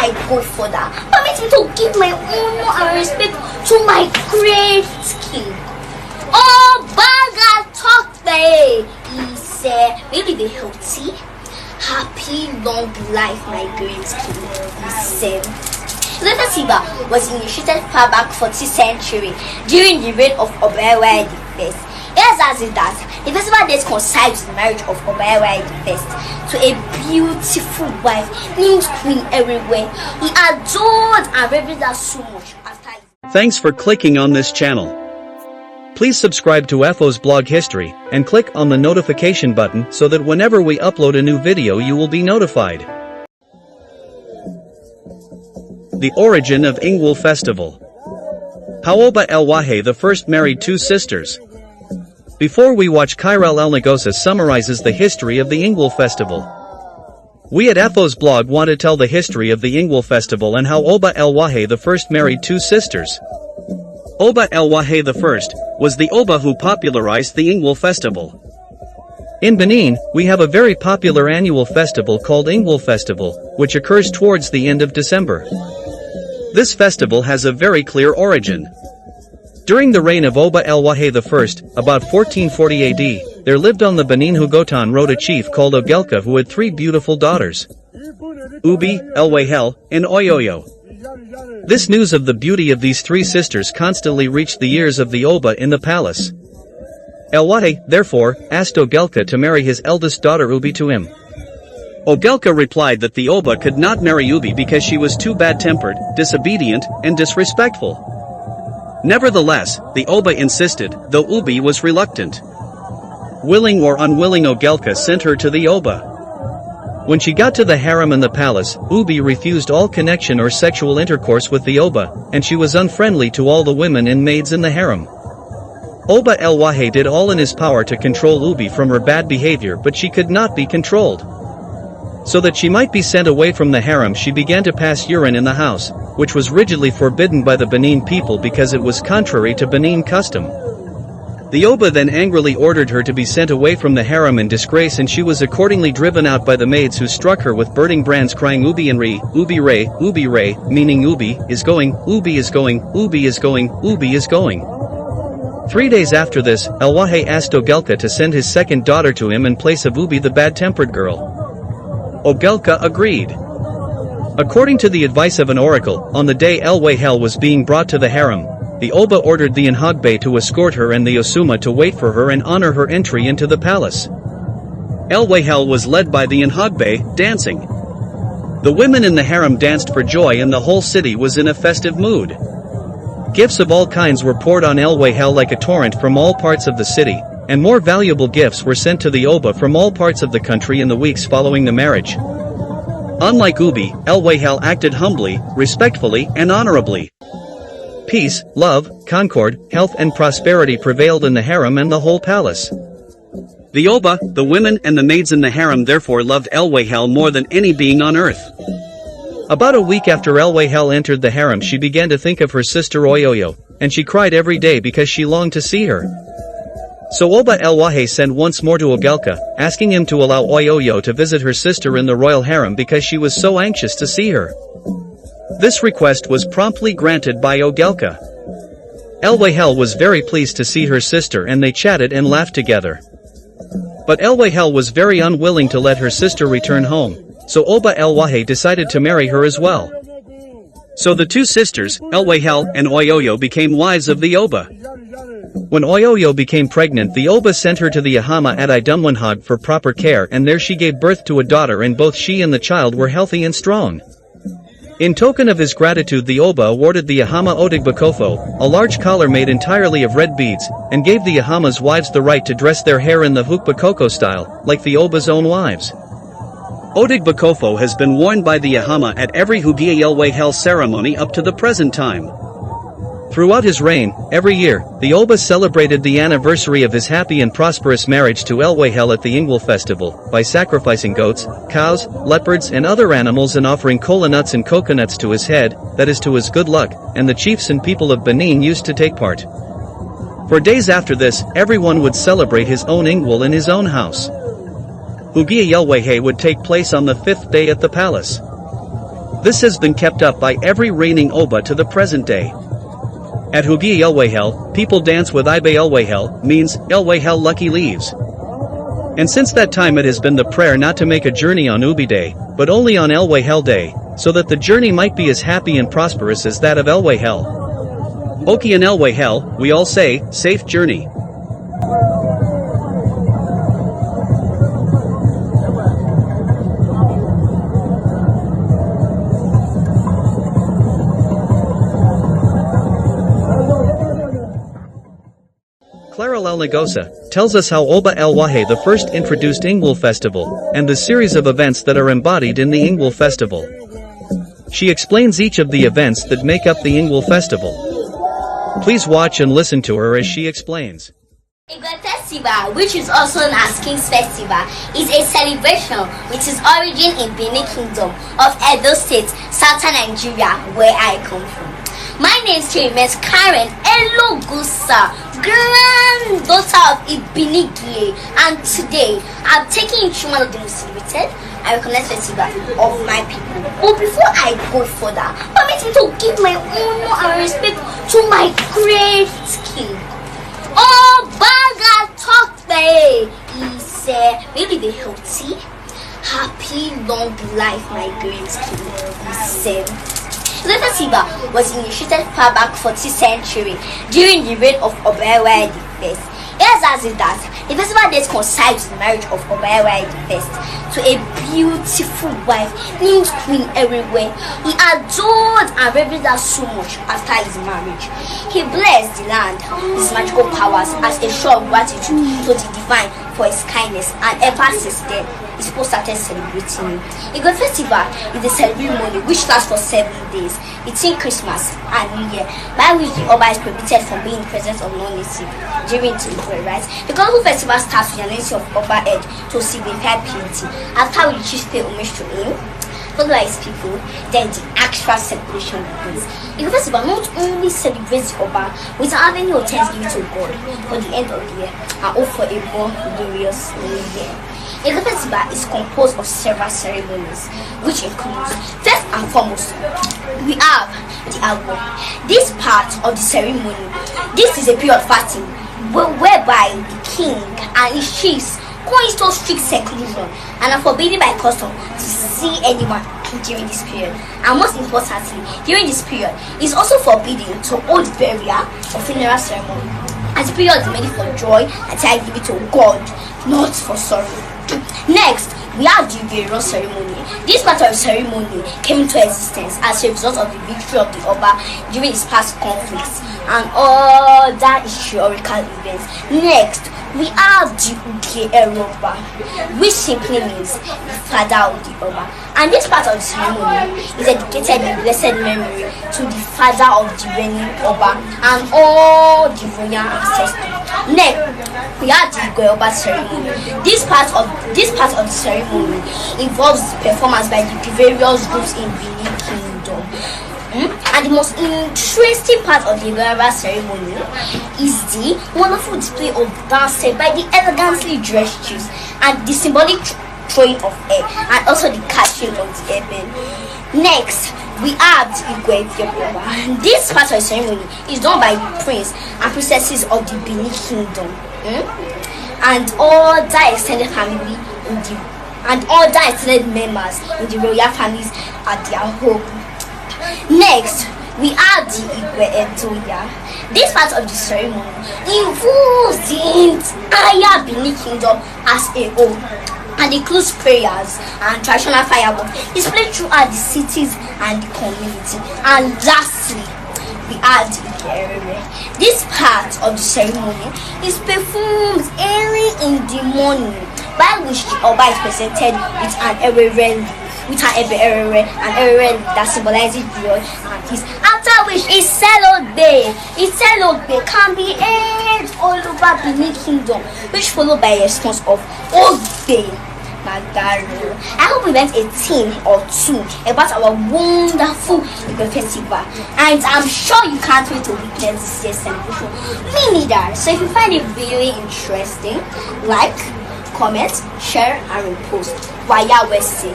I go further. Permit me to give my honor and respect to my great king. Oba Ewuare. He said, may you be healthy, happy, long life, my great king. He said. Letter Siba was initiated far back 4th century during the reign of Oba Ewuare I. Yes, as it does, the festival date coincides with the marriage of Oba Ewuare I to a beautiful wife named Queen Ewere. He adored and revered her so much after. Thanks for clicking on this channel. Please subscribe to Efo's blog history and click on the notification button so that whenever we upload a new video you will be notified. The origin of Igue festival. How Oba Ewuare I married two sisters. Before we watch, Kyrel El Negosa summarizes the history of the Igue festival. We at Efo's blog want to tell the history of the Igue festival and how Oba Ewuare I married two sisters. Oba Ewuare I was the Oba who popularized the Igue festival. In Benin, we have a very popular annual festival called Igue Festival, which occurs towards the end of December. This festival has a very clear origin. During the reign of Oba Ewuare I, about 1440 AD, there lived on the Benin Hugotan road a chief called Ogelka who had three beautiful daughters, Ubie, Ewere, and Oyoyo. This news of the beauty of these three sisters constantly reached the ears of the Oba in the palace. Ewere, therefore, asked Ogelka to marry his eldest daughter Ubie to him. Ogelka replied that the Oba could not marry Ubie because she was too bad-tempered, disobedient, and disrespectful. Nevertheless, the Oba insisted, though Ubie was reluctant. Willing or unwilling, Ogelka sent her to the Oba. When she got to the harem and the palace, Ubie refused all connection or sexual intercourse with the Oba, and she was unfriendly to all the women and maids in the harem. Oba Ewuare did all in his power to control Ubie from her bad behavior, but she could not be controlled. So that she might be sent away from the harem, she began to pass urine in the house, which was rigidly forbidden by the Benin people because it was contrary to Benin custom. The Oba then angrily ordered her to be sent away from the harem in disgrace, and she was accordingly driven out by the maids, who struck her with burning brands, crying Ubie and Ubie Re, meaning Ubie is going, Ubie is going, Ubie is going, Ubie is going. 3 days after this, Ewuare asked Ogelka to send his second daughter to him in place of Ubie, the bad-tempered girl. Ogelka agreed. According to the advice of an oracle, on the day Ewere was being brought to the harem, the Oba ordered the Nhagbe to escort her and the Osuma to wait for her and honor her entry into the palace. Ewere was led by the Nhagbe, dancing. The women in the harem danced for joy and the whole city was in a festive mood. Gifts of all kinds were poured on Ewere like a torrent from all parts of the city, and more valuable gifts were sent to the Oba from all parts of the country in the weeks following the marriage. Unlike Ubie, Ewere acted humbly, respectfully, and honorably. Peace, love, concord, health and prosperity prevailed in the harem and the whole palace. The Oba, the women and the maids in the harem therefore loved Ewere more than any being on earth. About a week after Ewere entered the harem, she began to think of her sister Oyoyo, and she cried every day because she longed to see her. So Oba Ewuare sent once more to Ogelka, asking him to allow Oyoyo to visit her sister in the royal harem because she was so anxious to see her. This request was promptly granted by Ogelka. Ewere was very pleased to see her sister and they chatted and laughed together. But Ewere was very unwilling to let her sister return home, so Oba Ewuare decided to marry her as well. So the two sisters, Ewere and Oyoyo, became wives of the Oba. When Oyoyo became pregnant, the Oba sent her to the Ahama at Idumwanhag for proper care, and there she gave birth to a daughter, and both she and the child were healthy and strong. In token of his gratitude, the Oba awarded the Ahama Odigbakofo, a large collar made entirely of red beads, and gave the Ahama's wives the right to dress their hair in the Hukbakoko style, like the Oba's own wives. Odigbakofo has been worn by the Ahama at every Ubie Ewere ceremony up to the present time. Throughout his reign, every year, the Oba celebrated the anniversary of his happy and prosperous marriage to Ewere at the Igue festival, by sacrificing goats, cows, leopards and other animals and offering kola nuts and coconuts to his head, that is to his good luck, and the chiefs and people of Benin used to take part. For days after this, everyone would celebrate his own Igue in his own house. Ubie Ewere would take place on the 5th day at the palace. This has been kept up by every reigning Oba to the present day. At Ubie Ewere, people dance with Igue Ewere, means, Ewere lucky leaves. And since that time it has been the prayer not to make a journey on Ubie Day, but only on Ewere Day, so that the journey might be as happy and prosperous as that of Ewere. Oki and Ewere, we all say, safe journey. Ewere tells us how Oba Ewuare the first introduced Ingwul festival, and the series of events that are embodied in the Ingwul festival. She explains each of the events that make up the Ingwul festival. Please watch and listen to her as she explains. Igue Festival, which is also known as King's Festival, is a celebration with its origin in Benin Kingdom of Edo State, southern Nigeria, where I come from. My name is Karen Elogusa, granddaughter of Igue, and today I'm taking you through one of the most celebrated and recognized festival of my people. But before I go further, permit me to give my honor and respect to my great king. Oba Ewuare, he said, may you be healthy, happy, long life, my great king. He said. The festival was initiated far back 14th century during the reign of Oba Ewuare I. Yes, as it does, the festival date coincides with the marriage of Oba Ewuare I to a beautiful wife named Queen Ewere. He adored and revered her so much after his marriage. He blessed the land with his magical powers as a show of gratitude to the divine for his kindness, and ever since then, his people started celebrating him. Igue Festival is a ceremony which lasts for 7 days between Christmas and New Year, by which the Oba is prohibited from being in the presence of non-native during the Ewere rites. The Global Festival starts with the anointing of Oba Ed to signify purity, after which the chiefs pay homage to him, followed by his people. Then the actual celebration begins. Igue Festival not only celebrates the Oba with an avenue of thanksgiving to God for the end of the year and hope for a more glorious new year. Igue Festival is composed of several ceremonies, which includes, first and foremost, we have the Igue. This part of the ceremony, this is a period of fasting whereby the king and his chiefs go into strict seclusion and are forbidden by custom to see anyone during this period. And most importantly, during this period, it is also forbidden to hold burial or funeral ceremony, as the period is mainly for joy and thanksgiving to God, not for sorrow. Next, we have the Ubie ceremony. This part of the ceremony came into existence as a result of the victory of the Oba during his past conflicts and other historical events. Next, we have the Ubie, which simply means the father of the Oba. And this part of the ceremony is dedicated in blessed memory to the father of the reigning Oba and all the royal ancestors. Next, we have the Igue ceremony. This part of the ceremony involves performance by the various groups in Benin Kingdom. And the most interesting part of the Ewere ceremony is the wonderful display of dance by the elegantly dressed chiefs and the symbolic throwing of air and also the catching of the airmen. Next, we have the Igue. This part of the ceremony is done by the prince and princesses of the Benin Kingdom and all the extended family and all the extended members in the royal families at their home. Next, we have the Igue. This part of the ceremony involves the entire Benin Kingdom as a whole and includes prayers and traditional fireworks displayed throughout the cities and the community. And lastly, we have the Ewere. This part of the ceremony is performed early in the morning, by which the Oba is presented with an Ewere that symbolizes joy and peace. After which a Selogbe can be heard all over Benin Kingdom, which followed by a response of Ubie. I hope we learned a thing or two about our wonderful Igue festival, and I'm sure you can't wait to witness this year's celebration. Me neither. So if you find it really interesting, like, comment, share, and repost. Waya Wesi.